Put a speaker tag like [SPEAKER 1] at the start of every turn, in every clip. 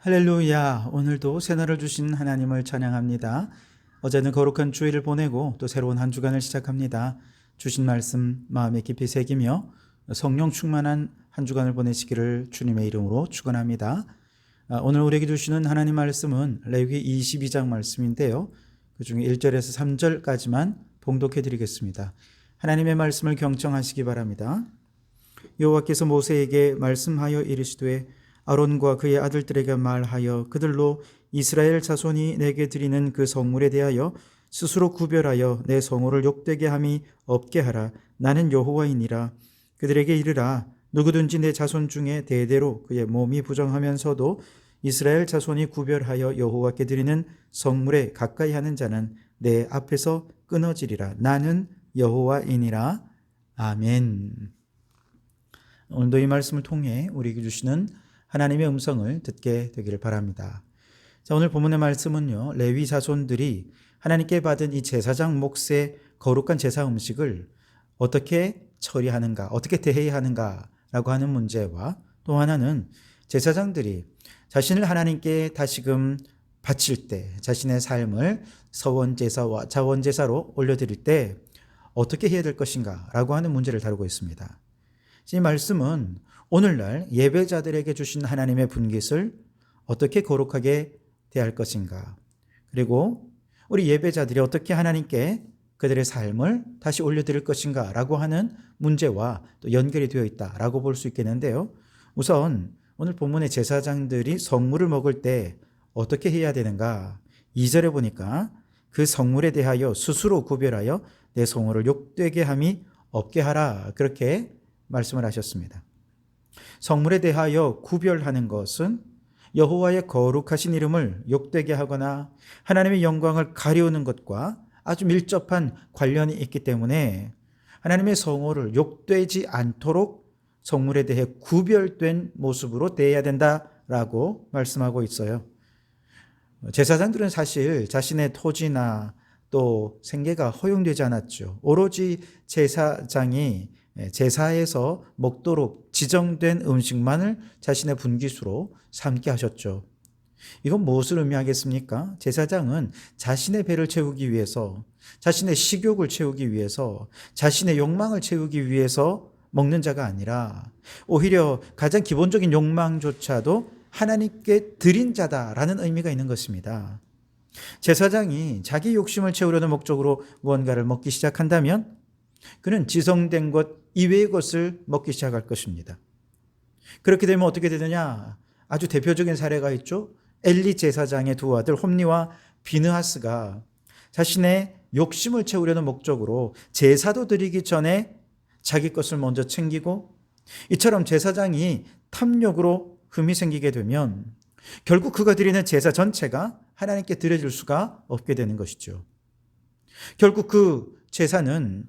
[SPEAKER 1] 할렐루야. 오늘도 새날을 주신 하나님을 찬양합니다. 어제는 거룩한 주일을 보내고 또 새로운 한 주간을 시작합니다. 주신 말씀 마음에 깊이 새기며 성령 충만한 한 주간을 보내시기를 주님의 이름으로 축원합니다. 오늘 우리에게 주시는 하나님 말씀은 레위기 22장 말씀인데요. 그중에 1절에서 3절까지만 봉독해 드리겠습니다. 하나님의 말씀을 경청하시기 바랍니다. 여호와께서 모세에게 말씀하여 이르시되 아론과 그의 아들들에게 말하여 그들로 이스라엘 자손이 내게 드리는 그 성물에 대하여 스스로 구별하여 내 성호를 욕되게 함이 없게 하라. 나는 여호와이니라. 그들에게 이르라. 누구든지 내 자손 중에 대대로 그의 몸이 부정하면서도 이스라엘 자손이 구별하여 여호와께 드리는 성물에 가까이 하는 자는 내 앞에서 끊어지리라. 나는 여호와이니라. 아멘. 오늘도 이 말씀을 통해 우리에게 주시는 하나님의 음성을 듣게 되기를 바랍니다. 자, 오늘 본문의 말씀은요, 레위 자손들이 하나님께 받은 이 제사장 몫의 거룩한 제사 음식을 어떻게 처리하는가, 어떻게 대해야 하는가라고 하는 문제와, 또 하나는 제사장들이 자신을 하나님께 다시금 바칠 때, 자신의 삶을 서원제사와 자원제사로 올려드릴 때 어떻게 해야 될 것인가 라고 하는 문제를 다루고 있습니다. 이 말씀은 오늘날 예배자들에게 주신 하나님의 분깃을 어떻게 거룩하게 대할 것인가, 그리고 우리 예배자들이 어떻게 하나님께 그들의 삶을 다시 올려드릴 것인가 라고 하는 문제와 또 연결이 되어 있다라고 볼 수 있겠는데요. 우선 오늘 본문의 제사장들이 성물을 먹을 때 어떻게 해야 되는가, 2절에 보니까 그 성물에 대하여 스스로 구별하여 내 성호를 욕되게 함이 없게 하라, 그렇게 말씀을 하셨습니다. 성물에 대하여 구별하는 것은 여호와의 거룩하신 이름을 욕되게 하거나 하나님의 영광을 가리우는 것과 아주 밀접한 관련이 있기 때문에 하나님의 성호를 욕되지 않도록 성물에 대해 구별된 모습으로 대해야 된다라고 말씀하고 있어요. 제사장들은 사실 자신의 토지나 또 생계가 허용되지 않았죠. 오로지 제사장이 제사에서 먹도록 지정된 음식만을 자신의 분깃으로 삼게 하셨죠. 이건 무엇을 의미하겠습니까? 제사장은 자신의 배를 채우기 위해서, 자신의 식욕을 채우기 위해서, 자신의 욕망을 채우기 위해서 먹는 자가 아니라 오히려 가장 기본적인 욕망조차도 하나님께 드린 자다라는 의미가 있는 것입니다. 제사장이 자기 욕심을 채우려는 목적으로 무언가를 먹기 시작한다면 그는 지성된 것 이외의 것을 먹기 시작할 것입니다. 그렇게 되면 어떻게 되느냐? 아주 대표적인 사례가 있죠. 엘리 제사장의 두 아들 홈니와 비느하스가 자신의 욕심을 채우려는 목적으로 제사도 드리기 전에 자기 것을 먼저 챙기고, 이처럼 제사장이 탐욕으로 흠이 생기게 되면 결국 그가 드리는 제사 전체가 하나님께 드려질 수가 없게 되는 것이죠. 결국 그 제사는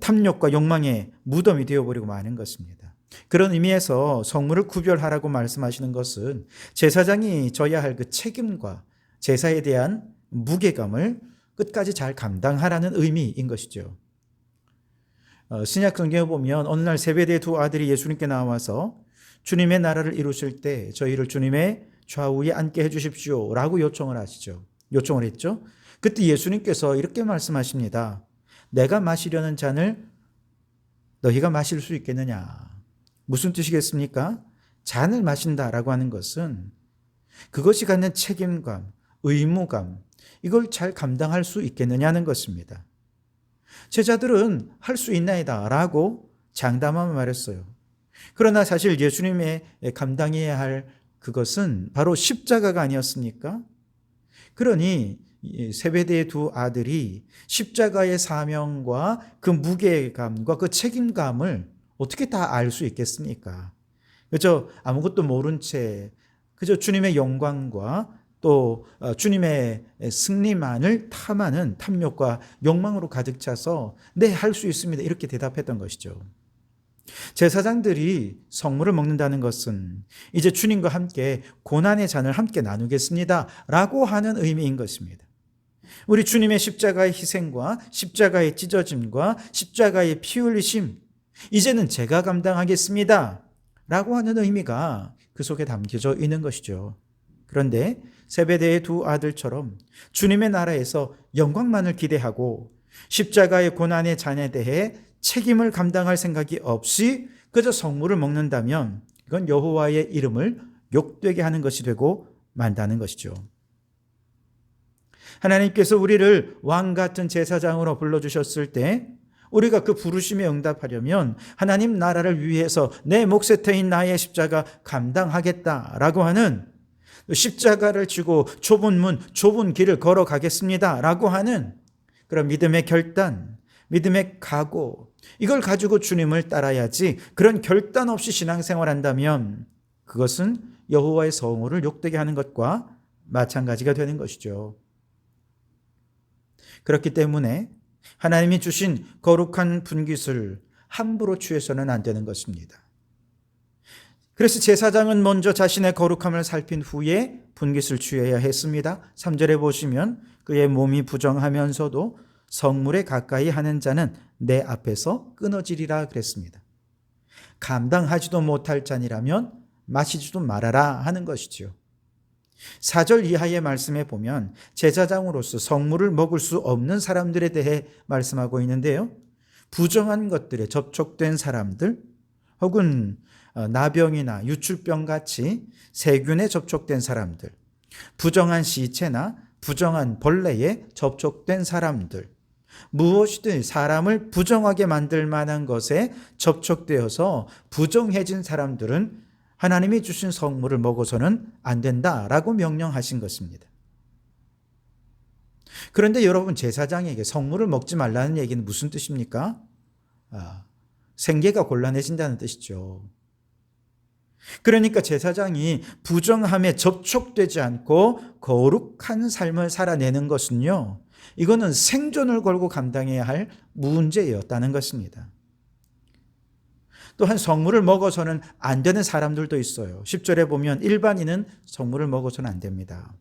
[SPEAKER 1] 탐욕과 욕망의 무덤이 되어버리고 마는 것입니다. 그런 의미에서 성물을 구별하라고 말씀하시는 것은 제사장이 져야 할 그 책임과 제사에 대한 무게감을 끝까지 잘 감당하라는 의미인 것이죠. 신약 성경에 보면 어느 날 세베대의 두 아들이 예수님께 나와서 주님의 나라를 이루실 때 저희를 주님의 좌우에 앉게 해주십시오 라고 요청을 했죠. 그때 예수님께서 이렇게 말씀하십니다. 내가 마시려는 잔을 너희가 마실 수 있겠느냐? 무슨 뜻이겠습니까? 잔을 마신다라고 하는 것은 그것이 갖는 책임감, 의무감, 이걸 잘 감당할 수 있겠느냐는 것입니다. 제자들은 할 수 있나이다 라고 장담하며 말했어요. 그러나 사실 예수님의 감당해야 할 그것은 바로 십자가가 아니었습니까? 그러니 세베대의 두 아들이 십자가의 사명과 그 무게감과 그 책임감을 어떻게 다 알 수 있겠습니까? 그저 아무것도 모른 채 그저 주님의 영광과 또 주님의 승리만을 탐하는 탐욕과 욕망으로 가득 차서 네, 할 수 있습니다 이렇게 대답했던 것이죠. 제사장들이 성물을 먹는다는 것은 이제 주님과 함께 고난의 잔을 함께 나누겠습니다 라고 하는 의미인 것입니다. 우리 주님의 십자가의 희생과 십자가의 찢어짐과 십자가의 피 흘리심, 이제는 제가 감당하겠습니다 라고 하는 의미가 그 속에 담겨져 있는 것이죠. 그런데 세베대의 두 아들처럼 주님의 나라에서 영광만을 기대하고 십자가의 고난의 잔에 대해 책임을 감당할 생각이 없이 그저 성물을 먹는다면 이건 여호와의 이름을 욕되게 하는 것이 되고 만다는 것이죠. 하나님께서 우리를 왕 같은 제사장으로 불러주셨을 때 우리가 그 부르심에 응답하려면 하나님 나라를 위해서 내 몫에 트인 나의 십자가 감당하겠다라고 하는, 십자가를 지고 좁은 문, 좁은 길을 걸어가겠습니다라고 하는 그런 믿음의 결단, 믿음의 각오, 이걸 가지고 주님을 따라야지 그런 결단 없이 신앙생활한다면 그것은 여호와의 성호를 욕되게 하는 것과 마찬가지가 되는 것이죠. 그렇기 때문에 하나님이 주신 거룩한 분깃을 함부로 취해서는 안 되는 것입니다. 그래서 제사장은 먼저 자신의 거룩함을 살핀 후에 분깃을 취해야 했습니다. 3절에 보시면 그의 몸이 부정하면서도 성물에 가까이 하는 자는 내 앞에서 끊어지리라 그랬습니다. 감당하지도 못할 잔이라면 마시지도 말아라 하는 것이죠. 4절 이하의 말씀에 보면 제사장으로서 성물을 먹을 수 없는 사람들에 대해 말씀하고 있는데요. 부정한 것들에 접촉된 사람들, 혹은 나병이나 유출병 같이 세균에 접촉된 사람들, 부정한 시체나 부정한 벌레에 접촉된 사람들, 무엇이든 사람을 부정하게 만들 만한 것에 접촉되어서 부정해진 사람들은 하나님이 주신 성물을 먹어서는 안 된다라고 명령하신 것입니다. 그런데 여러분, 제사장에게 성물을 먹지 말라는 얘기는 무슨 뜻입니까? 생계가 곤란해진다는 뜻이죠. 그러니까 제사장이 부정함에 접촉되지 않고 거룩한 삶을 살아내는 것은요, 이거는 생존을 걸고 감당해야 할 문제였다는 것입니다. 또한 성물을 먹어서는 안 되는 사람들도 있어요. 10절에 보면 일반인은 성물을 먹어서는 안 됩니다.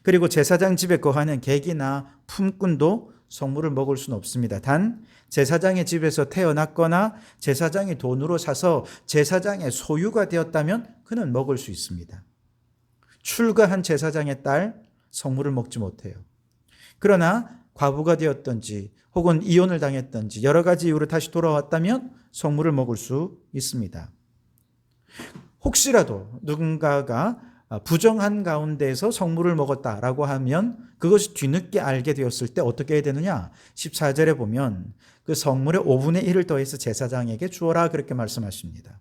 [SPEAKER 1] 그리고 제사장 집에 거하는 객이나 품꾼도 성물을 먹을 수는 없습니다. 단 제사장의 집에서 태어났거나 제사장이 돈으로 사서 제사장의 소유가 되었다면 그는 먹을 수 있습니다. 출가한 제사장의 딸 성물을 먹지 못해요. 그러나 과부가 되었든지 혹은 이혼을 당했든지 여러 가지 이유로 다시 돌아왔다면 성물을 먹을 수 있습니다. 혹시라도 누군가가 부정한 가운데에서 성물을 먹었다라고 하면 그것이 뒤늦게 알게 되었을 때 어떻게 해야 되느냐? 14절에 보면 그 성물의 5분의 1을 더해서 제사장에게 주어라 그렇게 말씀하십니다.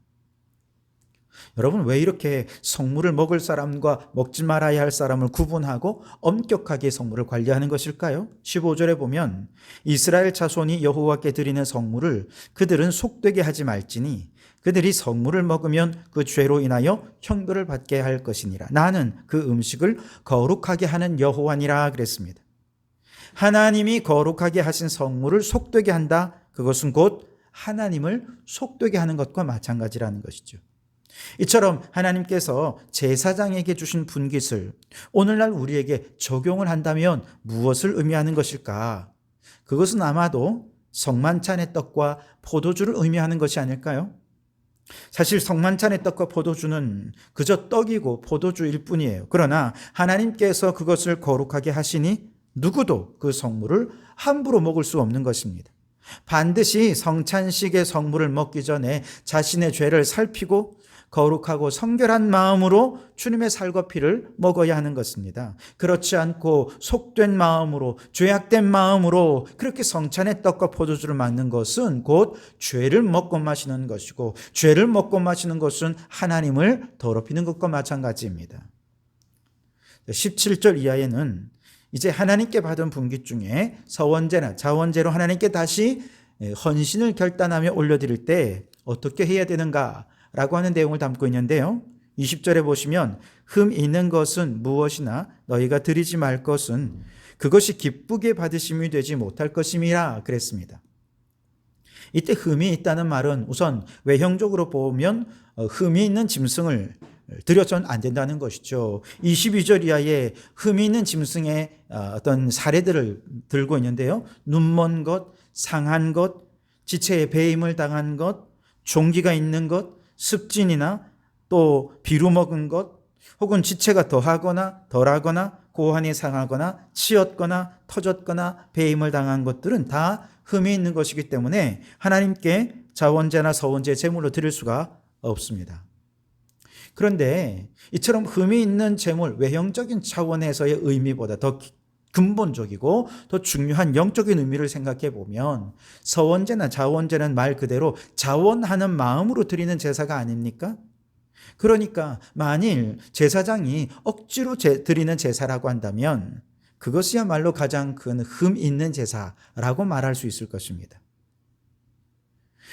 [SPEAKER 1] 여러분, 왜 이렇게 성물을 먹을 사람과 먹지 말아야 할 사람을 구분하고 엄격하게 성물을 관리하는 것일까요? 15절에 보면 이스라엘 자손이 여호와께 드리는 성물을 그들은 속되게 하지 말지니 그들이 성물을 먹으면 그 죄로 인하여 형벌을 받게 할 것이니라. 나는 그 음식을 거룩하게 하는 여호와니라 그랬습니다. 하나님이 거룩하게 하신 성물을 속되게 한다. 그것은 곧 하나님을 속되게 하는 것과 마찬가지라는 것이죠. 이처럼 하나님께서 제사장에게 주신 분깃을 오늘날 우리에게 적용을 한다면 무엇을 의미하는 것일까? 그것은 아마도 성만찬의 떡과 포도주를 의미하는 것이 아닐까요? 사실 성만찬의 떡과 포도주는 그저 떡이고 포도주일 뿐이에요. 그러나 하나님께서 그것을 거룩하게 하시니 누구도 그 성물을 함부로 먹을 수 없는 것입니다. 반드시 성찬식의 성물을 먹기 전에 자신의 죄를 살피고 거룩하고 성결한 마음으로 주님의 살과 피를 먹어야 하는 것입니다. 그렇지 않고 속된 마음으로, 죄악된 마음으로 그렇게 성찬의 떡과 포도주를 맞는 것은 곧 죄를 먹고 마시는 것이고, 죄를 먹고 마시는 것은 하나님을 더럽히는 것과 마찬가지입니다. 17절 이하에는 이제 하나님께 받은 분깃 중에 서원제나 자원제로 하나님께 다시 헌신을 결단하며 올려드릴 때 어떻게 해야 되는가 라고 하는 내용을 담고 있는데요. 20절에 보시면 흠 있는 것은 무엇이나 너희가 드리지 말 것은 그것이 기쁘게 받으심이 되지 못할 것임이라 그랬습니다. 이때 흠이 있다는 말은 우선 외형적으로 보면 흠이 있는 짐승을 드려서는 안 된다는 것이죠. 22절 이하에 흠이 있는 짐승의 어떤 사례들을 들고 있는데요. 눈먼 것, 상한 것, 지체에 배임을 당한 것, 종기가 있는 것, 습진이나 또 비루 먹은 것, 혹은 지체가 더하거나 덜하거나 고환이 상하거나 치였거나 터졌거나 배임을 당한 것들은 다 흠이 있는 것이기 때문에 하나님께 자원제나 서원제 제물로 드릴 수가 없습니다. 그런데 이처럼 흠이 있는 제물, 외형적인 차원에서의 의미보다 더 근본적이고 더 중요한 영적인 의미를 생각해 보면 서원제나 자원제는 말 그대로 자원하는 마음으로 드리는 제사가 아닙니까? 그러니까 만일 제사장이 억지로 드리는 제사라고 한다면 그것이야말로 가장 큰 흠 있는 제사라고 말할 수 있을 것입니다.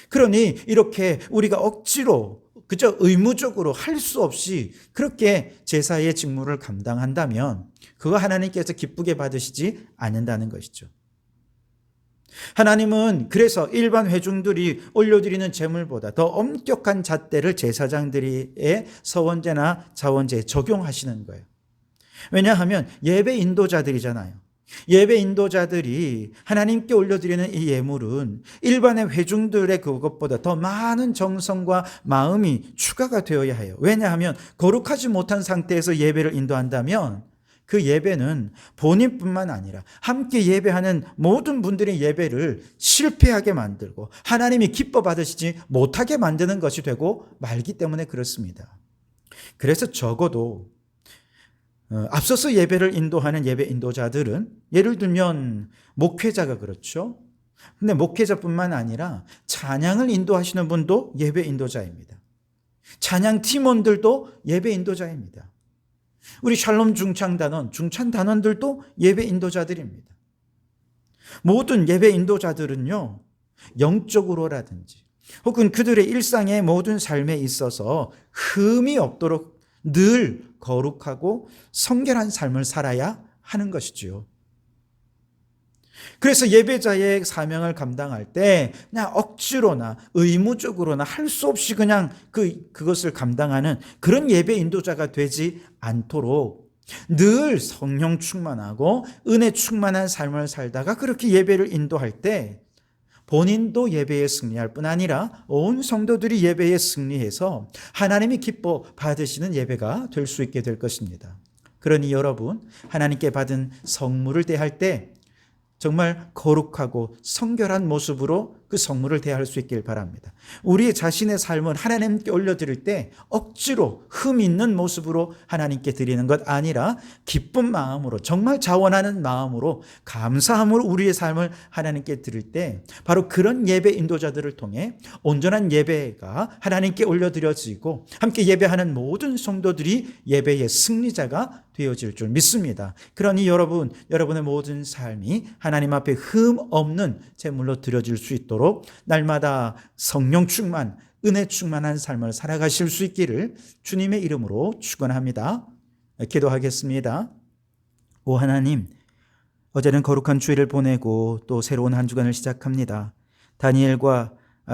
[SPEAKER 1] 그러니 이렇게 우리가 억지로 그저 의무적으로 할 수 없이 그렇게 제사의 직무를 감당한다면 그거 하나님께서 기쁘게 받으시지 않는다는 것이죠. 하나님은 그래서 일반 회중들이 올려드리는 제물보다 더 엄격한 잣대를 제사장들의 서원제나 자원제에 적용하시는 거예요. 왜냐하면 예배 인도자들이잖아요. 예배 인도자들이 하나님께 올려드리는 이 예물은 일반의 회중들의 그것보다 더 많은 정성과 마음이 추가가 되어야 해요. 왜냐하면 거룩하지 못한 상태에서 예배를 인도한다면 그 예배는 본인뿐만 아니라 함께 예배하는 모든 분들의 예배를 실패하게 만들고 하나님이 기뻐 받으시지 못하게 만드는 것이 되고 말기 때문에 그렇습니다. 그래서 적어도 앞서서 예배를 인도하는 예배 인도자들은 예를 들면 목회자가 그렇죠. 근데 목회자뿐만 아니라 찬양을 인도하시는 분도 예배 인도자입니다. 찬양 팀원들도 예배 인도자입니다. 우리 샬롬 중찬단원들도 예배 인도자들입니다. 모든 예배 인도자들은요, 영적으로라든지 혹은 그들의 일상의 모든 삶에 있어서 흠이 없도록 늘 거룩하고 성결한 삶을 살아야 하는 것이지요. 그래서 예배자의 사명을 감당할 때 그냥 억지로나 의무적으로나 할 수 없이 그냥 그것을 감당하는 그런 예배 인도자가 되지 않도록 늘 성령 충만하고 은혜 충만한 삶을 살다가 그렇게 예배를 인도할 때 본인도 예배에 승리할 뿐 아니라 온 성도들이 예배에 승리해서 하나님이 기뻐 받으시는 예배가 될 수 있게 될 것입니다. 그러니 여러분, 하나님께 받은 성물을 대할 때 정말 거룩하고 성결한 모습으로 그 성물을 대할 수 있길 바랍니다. 우리 자신의 삶을 하나님께 올려드릴 때 억지로 흠 있는 모습으로 하나님께 드리는 것 아니라 기쁜 마음으로 정말 자원하는 마음으로 감사함으로 우리의 삶을 하나님께 드릴 때 바로 그런 예배 인도자들을 통해 온전한 예배가 하나님께 올려드려지고 함께 예배하는 모든 성도들이 예배의 승리자가 되어질 줄 믿습니다. 그러니 여러분의 모든 삶이 하나님 앞에 흠 없는 제물로 드려질 수 있도록 날마다 성령 충만, 은혜 충만한 삶을 살아가실 수 있기를 주님의 이름으로 축원합니다. 기도하겠습니다. 오 하나님, 어제는 거룩한 주일을 보내고 또 새로운 한 주간을 시작합니다. 다니엘과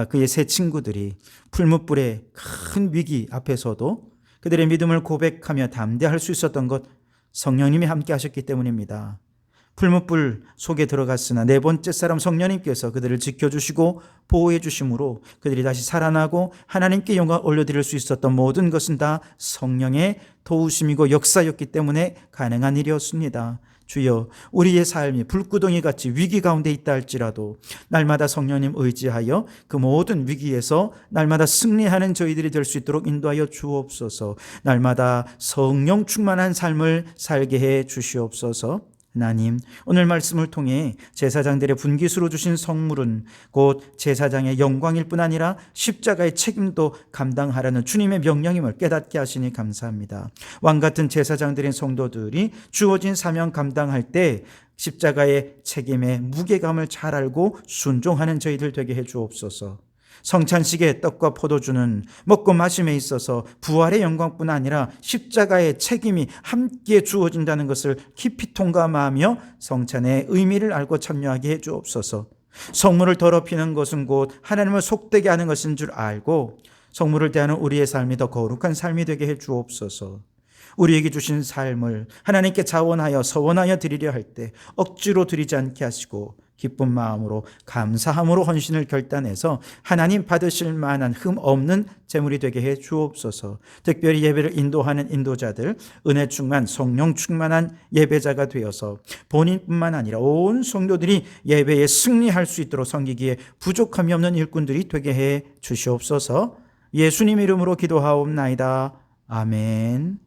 [SPEAKER 1] 그의 세 친구들이 풀무불의 큰 위기 앞에서도 그들의 믿음을 고백하며 담대할 수 있었던 것 성령님이 함께 하셨기 때문입니다. 풀무불 속에 들어갔으나 네 번째 사람 성령님께서 그들을 지켜주시고 보호해 주심으로 그들이 다시 살아나고 하나님께 영광을 올려드릴 수 있었던 모든 것은 다 성령의 도우심이고 역사였기 때문에 가능한 일이었습니다. 주여, 우리의 삶이 불구덩이 같이 위기 가운데 있다 할지라도 날마다 성령님 의지하여 그 모든 위기에서 날마다 승리하는 저희들이 될 수 있도록 인도하여 주옵소서. 날마다 성령 충만한 삶을 살게 해 주시옵소서. 하나님, 오늘 말씀을 통해 제사장들의 분깃으로 주신 성물은 곧 제사장의 영광일 뿐 아니라 십자가의 책임도 감당하라는 주님의 명령임을 깨닫게 하시니 감사합니다. 왕같은 제사장들인 성도들이 주어진 사명 감당할 때 십자가의 책임의 무게감을 잘 알고 순종하는 저희들 되게 해 주옵소서. 성찬식의 떡과 포도주는 먹고 마심에 있어서 부활의 영광뿐 아니라 십자가의 책임이 함께 주어진다는 것을 깊이 통감하며 성찬의 의미를 알고 참여하게 해 주옵소서. 성물을 더럽히는 것은 곧 하나님을 속되게 하는 것인 줄 알고 성물을 대하는 우리의 삶이 더 거룩한 삶이 되게 해 주옵소서. 우리에게 주신 삶을 하나님께 자원하여 서원하여 드리려 할 때 억지로 드리지 않게 하시고 기쁜 마음으로 감사함으로 헌신을 결단해서 하나님 받으실 만한 흠 없는 제물이 되게 해 주옵소서. 특별히 예배를 인도하는 인도자들, 은혜 충만 성령 충만한 예배자가 되어서 본인뿐만 아니라 온 성도들이 예배에 승리할 수 있도록 섬기기에 부족함이 없는 일꾼들이 되게 해 주시옵소서. 예수님 이름으로 기도하옵나이다. 아멘.